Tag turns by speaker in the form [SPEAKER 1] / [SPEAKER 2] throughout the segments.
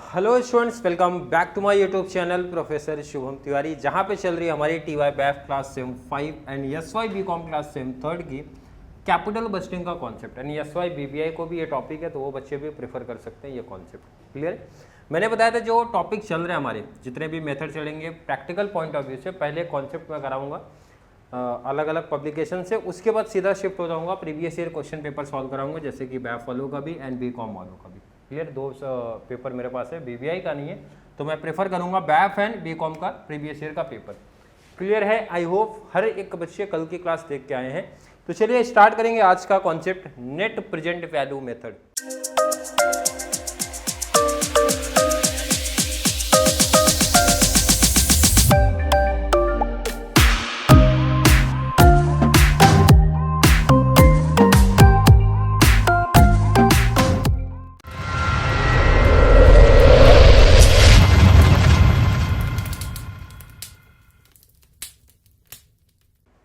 [SPEAKER 1] Hello students, welcome back to my YouTube channel professor Shubham Tiwari, जहां पे चल रही है हमारी TY. BAF class sem 5 and SY. BCom class sem 3 की कैपिटल बस्टिंग का कॉन्सेप्ट एंड एस.वाई. बी.बी.आई. को भी ये टॉपिक है, तो वो बच्चे भी प्रेफर कर सकते हैं ये कॉन्सेप्ट। क्लियर है? मैंने बताया था जो टॉपिक चल रहे हैं हमारे, जितने भी मेथड चलेंगे प्रैक्टिकल पॉइंट ऑफ व्यू से, पहले कॉन्सेप्ट में कराऊंगा अलग अलग पब्लिकेशन से, उसके बाद सीधा शिफ्ट हो जाऊंगा previous year question paper solve कराऊंगा, जैसे कि बैफ वालों का भी एंड बी.कॉम वालों का भी। क्लियर? दो पेपर मेरे पास है, बीबीआई का नहीं है, तो मैं प्रेफर करूंगा बैफ एंड बी.कॉम का प्रीवियस ईयर का पेपर। क्लियर है? आई होप हर एक बच्चे कल की क्लास देख के आए हैं। तो चलिए स्टार्ट करेंगे आज का concept, net present value method.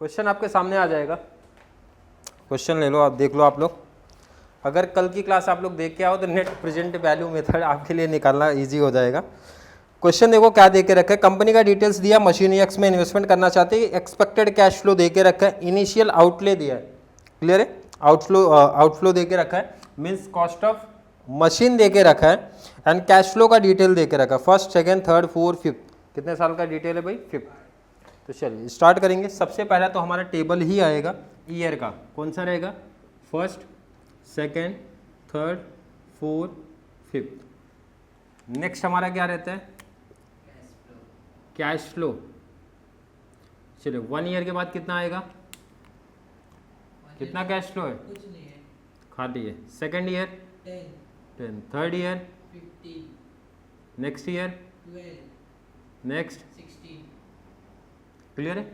[SPEAKER 1] Question आपके सामने आ जाएगा, क्वेश्चन ले लो, आप देख लो। आप लोग अगर कल की क्लास आप लोग देख के आओ तो नेट प्रेजेंट वैल्यू मेथड आपके लिए निकालना इजी हो जाएगा। क्वेश्चन देखो क्या दे के रखा है, कंपनी का डिटेल्स दिया, मशीन एक्स में इन्वेस्टमेंट करना चाहते हैं, एक्सपेक्टेड कैश फ्लो दे के रखा है, इनिशियल आउटले दिया है। क्लियर है? आउटफ्लो दे के रखा है, मीन्स कॉस्ट ऑफ मशीन दे के रखा है, एंड कैश फ्लो का डिटेल दे के रखा है, first second third fourth fifth. कितने साल का डिटेल है भाई? फिफ्थ। तो चलिए स्टार्ट करेंगे। सबसे पहला तो हमारा टेबल ही आएगा ईयर का, कौन सा रहेगा? First second third fourth fifth. Next हमारा क्या रहता है? Cash flow. चलिए 1 ईयर के बाद कितना आएगा? कितना कैश फ्लो है?
[SPEAKER 2] कुछ नहीं है,
[SPEAKER 1] खाली है। Second year 10, third year
[SPEAKER 2] 15,
[SPEAKER 1] next year
[SPEAKER 2] 12,
[SPEAKER 1] next
[SPEAKER 2] 16।
[SPEAKER 1] Clear है?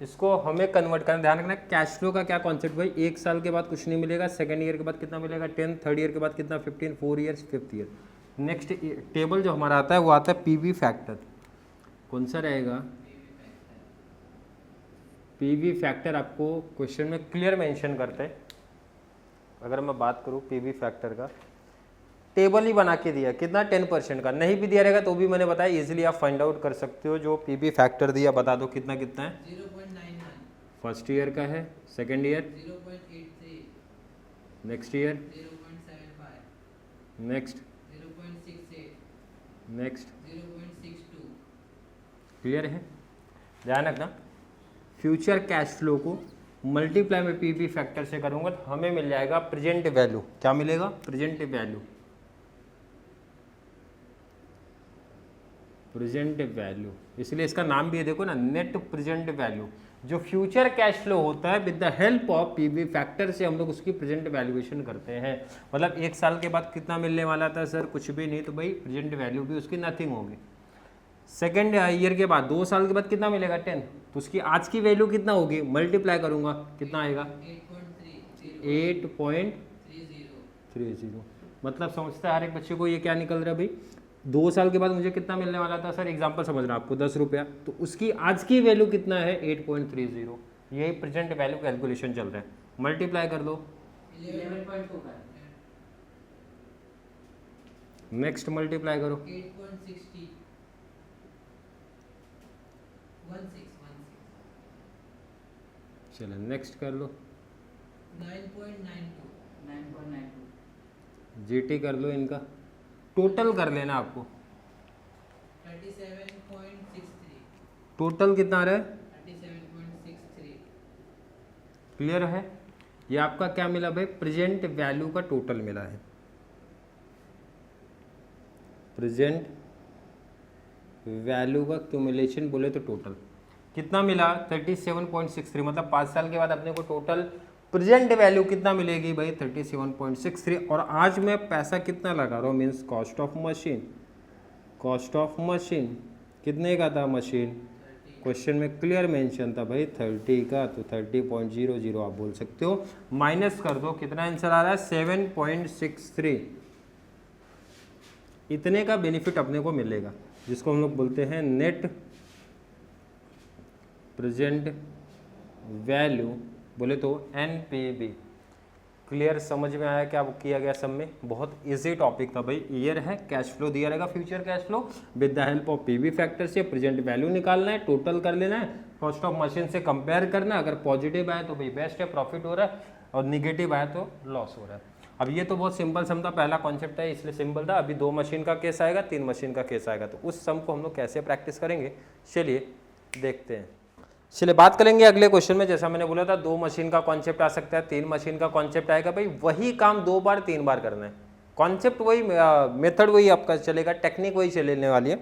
[SPEAKER 1] इसको हमें कन्वर्ट करना, ध्यान रखना। कैश फ्लो का क्या कॉन्सेप्ट भाई? 1 साल के बाद कुछ नहीं मिलेगा, सेकंड ईयर के बाद कितना मिलेगा? 10, थर्ड ईयर के बाद कितना? 15, 4 years, fifth year. Next table जो हमारा आता है वो आता है पीवी फैक्टर। कौन सा रहेगा? पीवी फैक्टर आपको क्वेश्चन में क्लियर मेंशन करते हैं। अगर मैं बात करूँ पीवी फैक्टर का, टेबल ही बना के दिया, कितना? 10% का। नहीं भी दिया रहेगा तो भी मैंने बताया इजीली आप फाइंड आउट कर सकते हो। जो पीबी फैक्टर दिया बता दो कितना कितना है?
[SPEAKER 2] 0.99,
[SPEAKER 1] फर्स्ट ईयर का है, second year
[SPEAKER 2] 0.83,
[SPEAKER 1] next year
[SPEAKER 2] 0.75,
[SPEAKER 1] next
[SPEAKER 2] 0.68,
[SPEAKER 1] next.
[SPEAKER 2] 0.62।
[SPEAKER 1] Clear है? ध्यान रखना, फ्यूचर कैश फ्लो को मल्टीप्लाई में पीबी फैक्टर से करूंगा तो हमें मिल जाएगा प्रेजेंट वैल्यू। क्या मिलेगा? Present value. प्रेजेंट वैल्यू, इसलिए इसका नाम भी है, देखो ना, नेट प्रेजेंट वैल्यू। जो फ्यूचर कैश फ्लो होता है with the help of PV factor से हम लोग उसकी प्रेजेंट वैल्यूएशन करते हैं। मतलब 1 साल के बाद कितना मिलने वाला था सर? कुछ भी नहीं, तो भाई प्रेजेंट वैल्यू भी उसकी नथिंग होगी। सेकेंड ईयर के बाद 2 साल के बाद कितना मिलेगा? 10, तो उसकी आज की वैल्यू कितना होगी? मल्टीप्लाई करूंगा, कितना आएगा? 8.30। मतलब समझता है हर एक बच्चे को ये क्या निकल रहा है भाई? 2 साल के बाद मुझे कितना मिलने वाला था सर? एग्जांपल समझ रहा आपको 10 रुपया, तो उसकी आज की वैल्यू कितना है? 8.30। यही प्रेजेंट वैल्यू कैलकुलेशन चल रहा है। मल्टीप्लाई कर दो,
[SPEAKER 2] 11.2 का
[SPEAKER 1] नेक्स्ट मल्टीप्लाई करो,
[SPEAKER 2] 8.60, 16,
[SPEAKER 1] चलो नेक्स्ट कर लो,
[SPEAKER 2] 9.92, 9.92,
[SPEAKER 1] जीटी कर लो, इनका टोटल कर लेना आपको।
[SPEAKER 2] 37.63,
[SPEAKER 1] टोटल कितना आ रहा है?
[SPEAKER 2] 37.63।
[SPEAKER 1] क्लियर है? ये आपका क्या मिला भाई? प्रेजेंट वैल्यू का टोटल मिला है। प्रेजेंट वैल्यू का क्यूमुलेशन बोले तो टोटल कितना मिला? 37.63। मतलब 5 साल के बाद अपने को टोटल प्रेजेंट वैल्यू कितना मिलेगी भाई? 37.63। और आज मैं पैसा कितना लगा रहा हूँ? Means cost of machine. Cost of machine कितने का था मशीन? क्वेश्चन में क्लियर मेंशन था भाई 30 का, तो 30.00 आप बोल सकते हो। माइनस कर दो, कितना आंसर आ रहा है? 7.63। इतने का बेनिफिट अपने को मिलेगा, जिसको हम लोग बोलते हैं नेट प्रेजेंट वैल्यू, बोले तो एनपीवी। क्लियर, समझ में आया क्या किया गया सब में? बहुत इजी टॉपिक था भाई। ईयर है, कैश फ्लो दिया रहेगा, future cash flow with the help of PV factor से प्रेजेंट वैल्यू निकालना है, टोटल कर लेना है, कॉस्ट ऑफ मशीन से कंपेयर करना है। अगर पॉजिटिव आए तो भाई बेस्ट है, प्रॉफिट हो रहा है, और निगेटिव आए तो लॉस हो रहा है। अब ये तो बहुत सिंपल सम था, पहला कॉन्सेप्ट है इसलिए सिंपल था। अभी 2 मशीन का केस आएगा, 3 मशीन का केस आएगा, तो उस सम को हम लोग कैसे प्रैक्टिस करेंगे चलिए देखते हैं। चलिए बात करेंगे अगले क्वेश्चन में। जैसा मैंने बोला था 2 मशीन का कॉन्सेप्ट आ सकता है, 3 मशीन का कॉन्सेप्ट आएगा। भाई वही काम 2 बार 3 बार करना है, कॉन्सेप्ट वही, मेथड वही आपका चलेगा, टेक्निक वही चलने वाली है।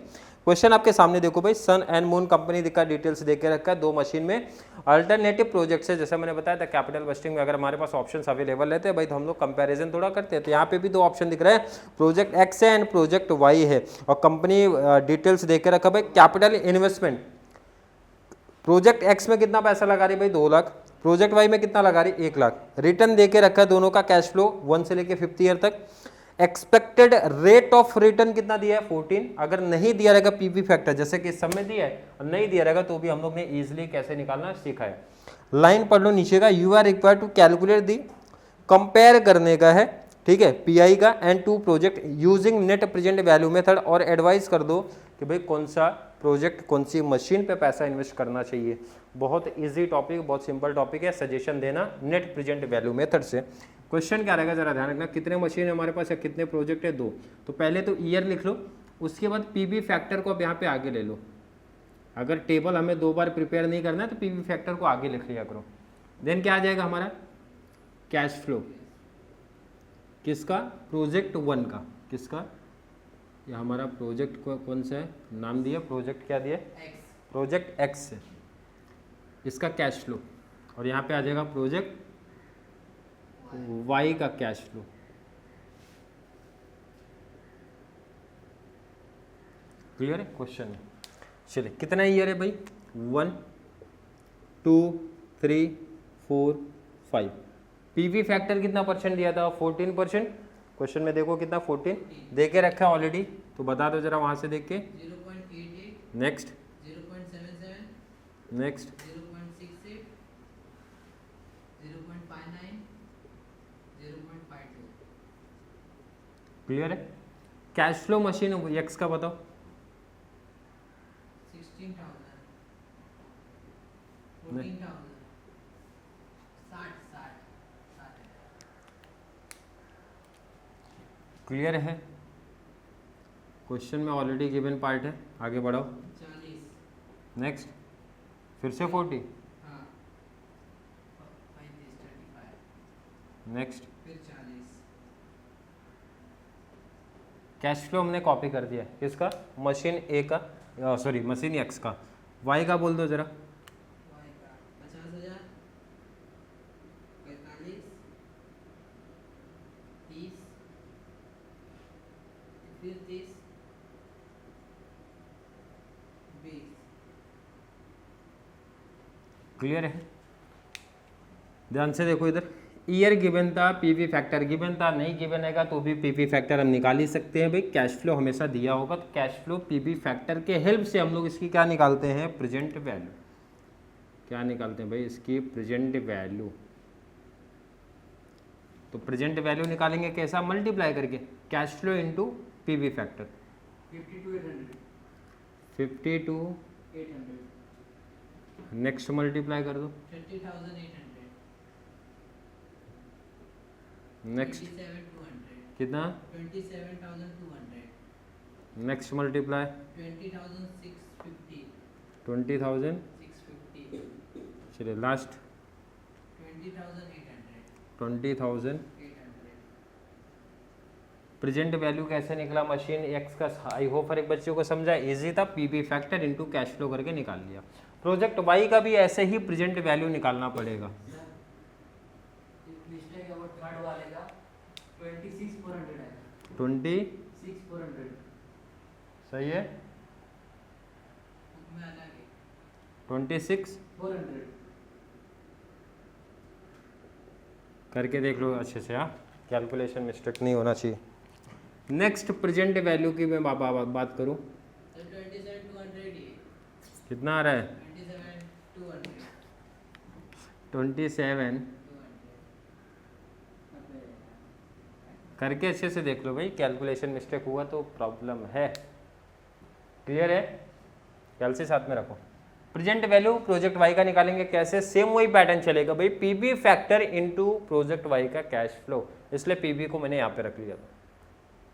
[SPEAKER 1] क्वेश्चन आपके सामने देखो भाई, सन एंड मून कंपनी का डिटेल्स दे के रखा है, 2 मशीन में अल्टरनेटिव प्रोजेक्ट्स है। जैसा मैंने बताया था कैपिटल बस्टिंग में अगर हमारे पास ऑप्शंस अवेलेबल रहते हैं भाई तो हम लोग कंपैरिजन थोड़ा करते हैं। तो यहाँ पे भी 2 ऑप्शन दिख रहे हैं, प्रोजेक्ट एक्स है एंड प्रोजेक्ट वाई है, और कंपनी डिटेल्स दे के रखा भाई। कैपिटल इन्वेस्टमेंट प्रोजेक्ट एक्स में कितना पैसा लगा रही भाई 2 लाख, प्रोजेक्ट वाई में कितना लगा रही 1 लाख। रिटर्न दे के रखा है दोनों का, कैश फ्लो 1 से लेके 50 ईयर तक। एक्सपेक्टेड रेट ऑफ रिटर्न कितना दिया है 14। अगर नहीं दिया रहेगा पीवी फैक्टर, जैसे कि इस सब में दिया है, और नहीं दिया रहेगा तो भी हम लोग ने इजीली कैसे निकालना सीखा है। लाइन पढ़ लो नीचे का, you are required to calculate the, compare करने का है, ठीक है, पीआई का and 2 project using net present value method, और एडवाइस कर दो कि भाई कौन सा प्रोजेक्ट कौन सी मशीन पे पैसा इन्वेस्ट करना चाहिए। बहुत इजी टॉपिक, बहुत सिंपल टॉपिक है, सजेशन देना नेट प्रेजेंट वैल्यू मेथड से। क्वेश्चन क्या रहेगा जरा ध्यान रखना, कितने मशीन है हमारे पास या कितने प्रोजेक्ट है 2। तो पहले तो ईयर लिख लो, उसके बाद पीवी फैक्टर को अब यहाँ पे आगे ले लो। अगर टेबल हमें 2 बार प्रिपेयर नहीं करना है तो पीवी फैक्टर को आगे लिख लिया करो। देन क्या आ जाएगा हमारा कैश फ्लो, किसका, प्रोजेक्ट 1 का, किसका, ये हमारा प्रोजेक्ट कौन सा है, नाम दिया प्रोजेक्ट, क्या दिया, प्रोजेक्ट एक्स है, इसका कैश फ्लो। और यहाँ पे आ जाएगा प्रोजेक्ट वाई का कैश फ्लो। क्लियर है क्वेश्चन में? चलिए कितना ईयर है भाई 1 2 3 4 5। पीवी फैक्टर कितना परसेंट दिया था 14%। क्वेश्चन में देखो कितना 14 दे के रखा है ऑलरेडी, तो बता दो जरा वहां से देख के।
[SPEAKER 2] 0.88,
[SPEAKER 1] नेक्स्ट
[SPEAKER 2] 0.77,
[SPEAKER 1] नेक्स्ट
[SPEAKER 2] 0.68, 0.59, 0.52।
[SPEAKER 1] क्लियर है? कैश फ्लो मशीन एक्स का बताओ।
[SPEAKER 2] 16,000, 14,000, 60,000।
[SPEAKER 1] क्लियर है? क्वेश्चन में ऑलरेडी गिवन पार्ट है, आगे बढ़ाओ।
[SPEAKER 2] 40,
[SPEAKER 1] नेक्स्ट फिर से 40।
[SPEAKER 2] हाँ, 35, 35,
[SPEAKER 1] नेक्स्ट
[SPEAKER 2] फिर 40।
[SPEAKER 1] कैश फ्लो हमने कॉपी कर दिया है, किसका, मशीन ए का, सॉरी मशीन एक्स का। वाई का बोल दो जरा।
[SPEAKER 2] वाई का 50,000, 45, 30, फिर 30, 20।
[SPEAKER 1] क्लियर है? ध्यान से देखो इधर, ईयर गिवन था, पीवी फैक्टर गिवन था, नहीं गिवन है तो भी पीवी फैक्टर हम निकाल ही सकते हैं भाई। कैश फ्लो हमेशा दिया होगा तो कैश फ्लो पीवी फैक्टर के हेल्प से हम लोग इसकी क्या निकालते हैं, प्रेजेंट वैल्यू। क्या निकालते हैं भाई इसकी, प्रेजेंट वैल्यू। तो प्रेजेंट वैल्यू निकालेंगे कैसा, मल्टीप्लाई करके cash flow into PV factor.
[SPEAKER 2] 52,800,
[SPEAKER 1] 52 next multiply कर दो,
[SPEAKER 2] 30,800,
[SPEAKER 1] नेक्स्ट
[SPEAKER 2] 27,200,
[SPEAKER 1] कितना,
[SPEAKER 2] 27,200,
[SPEAKER 1] नेक्स्ट मल्टीप्लाई
[SPEAKER 2] 20,650,
[SPEAKER 1] 20,000।
[SPEAKER 2] 650,
[SPEAKER 1] चलिए लास्ट
[SPEAKER 2] 20,800,
[SPEAKER 1] 20,000।
[SPEAKER 2] 800।
[SPEAKER 1] प्रेजेंट वैल्यू कैसे निकला मशीन एक्स का, आई होप हर एक बच्चों को समझा, इजी था। PV factor into cash flow करके निकाल लिया। प्रोजेक्ट वाई का भी ऐसे ही प्रेजेंट वैल्यू निकालना पड़ेगा।
[SPEAKER 2] मिस्टेक है वो थर्ड वाले का 26,400 है,
[SPEAKER 1] 26,400 सही है,
[SPEAKER 2] उसमें अलग है
[SPEAKER 1] 26 करके देख लो अच्छे से, हाँ कैलकुलेशन मिस्टेक नहीं होना चाहिए। नेक्स्ट प्रेजेंट वैल्यू की मैं बात करूँ,
[SPEAKER 2] तो 27,200 ही है,
[SPEAKER 1] कितना आ रहा है
[SPEAKER 2] 27,200,
[SPEAKER 1] 27
[SPEAKER 2] 200,
[SPEAKER 1] करके अच्छे से देख लो भाई, कैलकुलेशन मिस्टेक हुआ तो प्रॉब्लम है। क्लियर है? कैलसी साथ में रखो। प्रेजेंट वैल्यू प्रोजेक्ट वाई का निकालेंगे कैसे? सेम वही पैटर्न चलेगा भाई, PV factor into project y का कैश फ्लो, इसलिए पीबी को मैंने यहाँ पे रख लिया था।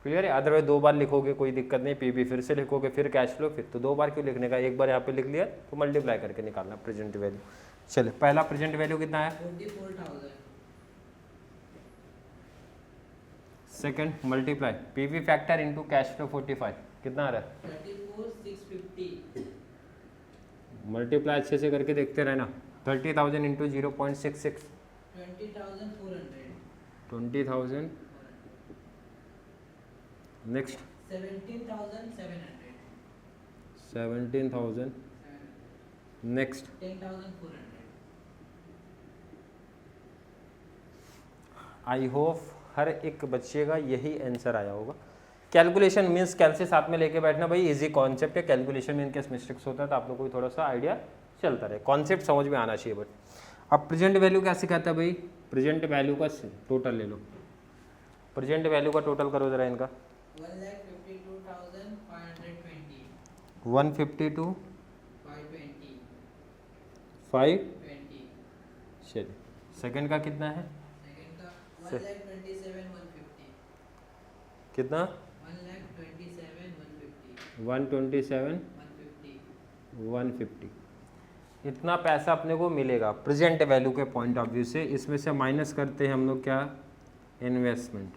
[SPEAKER 1] क्लियर है? अदरवाइज 2 बार लिखोगे कोई दिक्कत नहीं, पीबी फिर से लिखोगे, फिर कैश फ्लो, फिर तो 2 बार क्यों लिखने का, एक बार यहाँ पे लिख लिया तो मल्टीप्लाई करके निकालना प्रेजेंट वैल्यू। चले, पहला प्रेजेंट वैल्यू कितना है?
[SPEAKER 2] 44,000।
[SPEAKER 1] Second multiply PV factor into cash flow 45 कितना आ रहा है?
[SPEAKER 2] 34,650।
[SPEAKER 1] मल्टीप्लाई अच्छे से करके देखते रहना। 30,000 into 0.66
[SPEAKER 2] 20,400।
[SPEAKER 1] 20,000। Next
[SPEAKER 2] 17,700।
[SPEAKER 1] 17,000। Next
[SPEAKER 2] 10,400।
[SPEAKER 1] I hope हर एक बच्चे का यही आंसर आया होगा। कैलकुलेशन मीन्स कैलसी साथ में लेके बैठना भाई, इजी कॉन्सेप्ट है। कैलकुलेशन में इनकेस मिस्टेक्स होता है तो आप लोग को भी थोड़ा सा आइडिया चलता रहे, कॉन्सेप्ट समझ में आना चाहिए। बट अब प्रेजेंट वैल्यू क्या सिखाता है भाई? प्रेजेंट वैल्यू का टोटल ले लो, प्रेजेंट वैल्यू का टोटल करो जरा इनका।
[SPEAKER 2] 1,52,520।
[SPEAKER 1] 152
[SPEAKER 2] 520।
[SPEAKER 1] 520। चलिए, सेकंड का कितना है?
[SPEAKER 2] सेकंड का 1,27,150।
[SPEAKER 1] कितना?
[SPEAKER 2] 1,27,150।
[SPEAKER 1] 127,150 इतना पैसा अपने को मिलेगा प्रेजेंट वैल्यू के पॉइंट ऑफ व्यू से। इसमें से माइनस करते हैं हम लोग क्या? इन्वेस्टमेंट।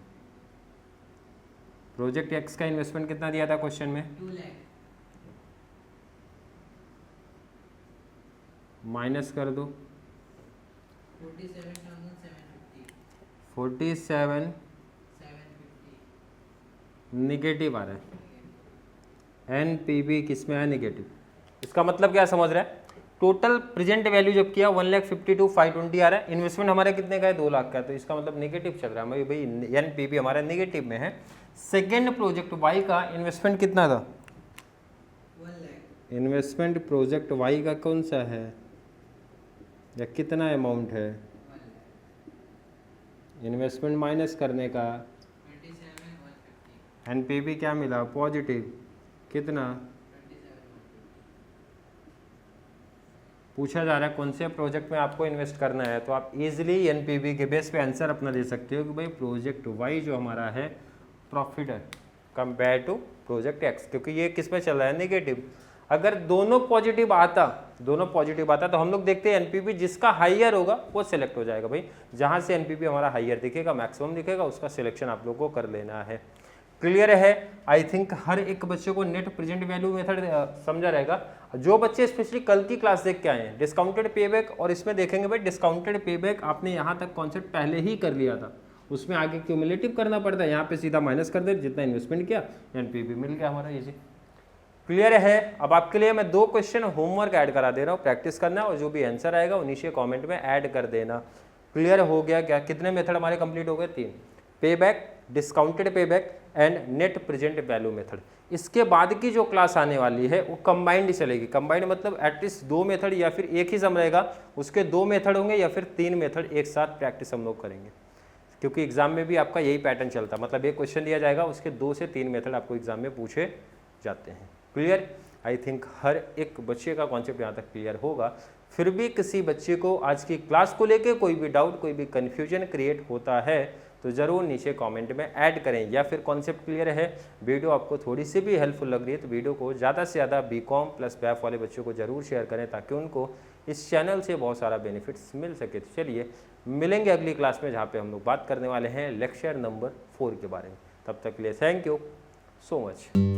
[SPEAKER 1] प्रोजेक्ट एक्स का इन्वेस्टमेंट कितना दिया था क्वेश्चन में?
[SPEAKER 2] 2 लाख।
[SPEAKER 1] माइनस कर दो
[SPEAKER 2] 47,750।
[SPEAKER 1] 47 निगेटिव आ रहा है। एनपीवी किस में है? निगेटिव। इसका मतलब क्या समझ रहा है? टोटल प्रेजेंट वैल्यू जब किया 1,52,520 आ रहा है, इन्वेस्टमेंट हमारा कितने का है? 2 लाख का, तो इसका मतलब नेगेटिव चल रहा है भाई। एनपीवी हमारा नेगेटिव में है। सेकेंड प्रोजेक्ट वाई का इन्वेस्टमेंट कितना था?
[SPEAKER 2] 1 लाख।
[SPEAKER 1] इन्वेस्टमेंट प्रोजेक्ट वाई का कौन सा है या कितना अमाउंट है?
[SPEAKER 2] 1 लाख।
[SPEAKER 1] इन्वेस्टमेंट माइनस करने का
[SPEAKER 2] 27,150।
[SPEAKER 1] एनपीवी क्या मिला? पॉजिटिव। कितना?
[SPEAKER 2] 27,150।
[SPEAKER 1] पूछा जा रहा है कौन से प्रोजेक्ट में आपको इन्वेस्ट करना है, तो आप इजीली एनपीवी के बेस पे आंसर अपना दे सकते हो कि भाई प्रोजेक्ट वाई जो हमारा है प्रॉफिट है कंपेयर टू प्रोजेक्ट एक्स, क्योंकि ये किस में चल रहा है? नेगेटिव। अगर दोनों पॉजिटिव आता तो हम लोग देखते हैं एनपीवी जिसका हाईयर होगा वो सिलेक्ट हो जाएगा भाई। जहां से एनपीवी हमारा हाईयर दिखेगा, मैक्सिमम दिखेगा, उसका सिलेक्शन आप लोग को कर लेना है। क्लियर है? आई थिंक हर एक बच्चे को नेट प्रेजेंट वैल्यू मेथड समझा रहेगा। जो बच्चे स्पेशली कल की क्लास देख के आए हैं डिस्काउंटेड पेबैक, और इसमें देखेंगे भाई डिस्काउंटेड पेबैक आपने यहाँ तक कॉन्सेप्ट पहले ही कर लिया था, उसमें आगे क्यूमुलेटिव करना पड़ता है। यहाँ पे सीधा माइनस कर दे, जितना इन्वेस्टमेंट किया एनपीवी मिल गया हमारा, इजी। क्लियर है? अब आपके लिए मैं 2 क्वेश्चन होमवर्क ऐड करा दे रहा हूँ, प्रैक्टिस करना, और जो भी आंसर आएगा वो नीचे कमेंट में ऐड कर देना। क्लियर हो गया क्या? कितने मेथड हमारे कंप्लीट हो गए? 3, payback, discounted payback and net present value method. इसके बाद की जो क्लास आने वाली है वो कंबाइंड चलेगी। कंबाइंड मतलब एटलीस्ट 2 मेथड या फिर एक ही सम रहेगा, उसके 2 मेथड होंगे या फिर 3 मेथड एक साथ प्रैक्टिस हम लोग करेंगे, क्योंकि एग्जाम में भी आपका यही पैटर्न चलता है। मतलब एक क्वेश्चन दिया जाएगा, उसके 2 से 3 मेथड आपको एग्जाम में पूछे जाते हैं। क्लियर? आई थिंक हर एक बच्चे का कॉन्सेप्ट यहाँ तक क्लियर होगा। फिर भी किसी बच्चे को आज की क्लास को लेके कोई भी डाउट, कोई भी कन्फ्यूजन क्रिएट होता है तो ज़रूर नीचे कमेंट में ऐड करें, या फिर कॉन्सेप्ट क्लियर है, वीडियो आपको थोड़ी सी भी हेल्पफुल लग रही है तो वीडियो को ज़्यादा से ज़्यादा बीकॉम प्लस बैफ वाले बच्चों को ज़रूर शेयर करें, ताकि उनको इस चैनल से बहुत सारा बेनिफिट्स मिल सके। तो चलिए मिलेंगे अगली क्लास में, जहाँ पे हम लोग बात करने वाले हैं लेक्चर नंबर 4 के बारे में। तब तक के लिए थैंक यू सो मच।